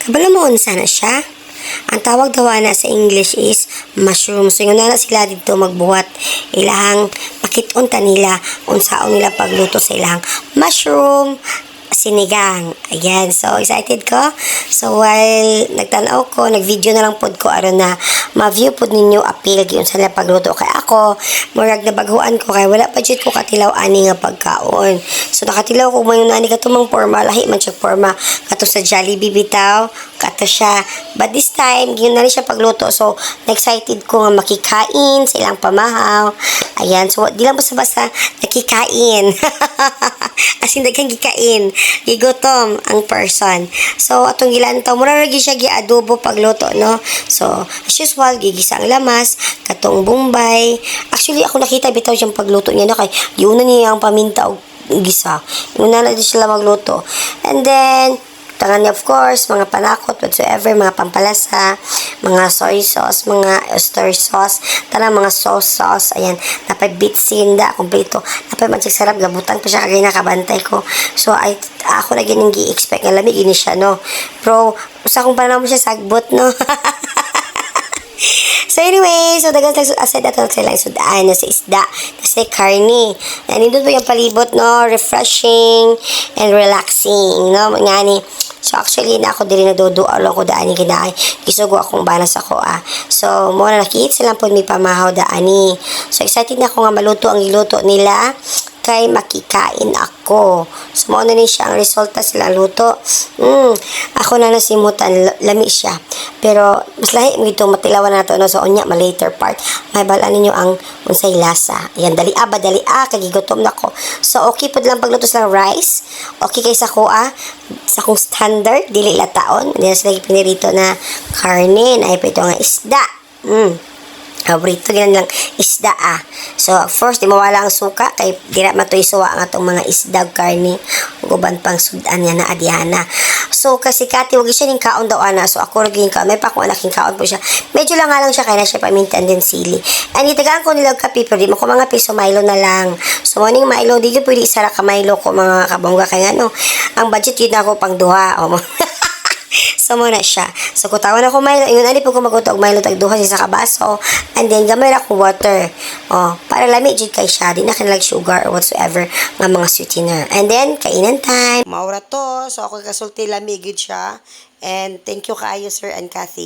Kabalo mo unsa na siya? Ang tawag daw na sa English is mushroom. So, yung na sila dito magbuhat. Ilahang pakitunta nila. Unsaon nila pagluto sa ilahang mushroom sinigang. Ayan. So, excited ko. So, while nagtanaw ko, nag-video na lang pod ko aron na ma-view pod ninyo appeal yun sa nila pagluto. Kay ako, murag na baguhan ko kay wala pa jud ko katilaw ani nga pagkaon. So, nakatilaw ko mayon ani katumang forma, lahi man siya forma kato sa Jollibee bitaw, kato siya. But this time, yun na rin siya pagluto. So, na-excited ko nga makikain sa ilang pamahaw. Ayan. So, di lang basta-basta nakikain. As in, daghang gikain. Gigutom ang person. So, atong gilantaw, mura lagi siya giadobo pagluto, no? So, as usual, gigisa ang lamas, katong bombay. Actually, ako nakita bitaw siyang pagluto niya, no? Kay, yun na niya ang paminta o gisa. Yun na din sila magluto. And then, tangan niya, of course, mga panakot, whatsoever, mga pampalasa, mga soy sauce, mga oyster sauce, tanang mga sauce, ayan, napay bitsinda, kompleto, napay magsasarap, gabutan pa siya kagay nakabantay ko. So, ako na gining gi-expect nga lamig, ini siya, no? Pero, usa kong panahon mo siya sagbot, no? So anyway, so dagan aside ato sila sudan na sa isda kasi karne. And nindot po yung palibot, no, refreshing and relaxing, no, ngani. So actually na ako diri naduduaw lang ko daani kinaay. Gisugo akong banas ako So mo na nakita sila po may pamahaw daani. So excited na ako nga maluto ang iluto nila kay makikain ako. So, mo na rin siya ang resulta sila luto. Ako na nasimutan, lami siya. Pero, mas lahi mo ito, matilawan na ito, no? So, unya, later part, may balaan ninyo ang unsay lasa. Ayan, dali kagigutom na ko. So, okay po lang pagluto sa rice. Okay kay sa ko, sa kong standard, dili lataon. Hindi na sila pinirito na karne, na ito nga isda. Paborito ganyan lang isda So first di mawala ang suka kay dira matoy suwa ang atong mga isda karni uban pang sudan niya na adiana. So kasi kati wag siya ning kaon daw so ako rin ka may pa akong alaking kaon po siya. Medyo lang nga lang siya kaya na siya paminta and then sili. And itagaan ko nilag kape pero di mo ko mga piso Milo na lang. So morning Milo di ko pwede isara ka Milo ko mga kabongga kay ano. Ang budget yun ako pang duha So, muna siya. So, kutawan ako Milo. Yung ali po ko magutog Milo tagduha siya sa kabaso. And then, gamay ako water. Para lamig jud kay siya. Di na kanilag sugar or whatsoever nga mga sweetener. And then, kainan time. Maura to. So, ako kasulti lamig jud siya. And thank you kaayo, Sir and Kathy.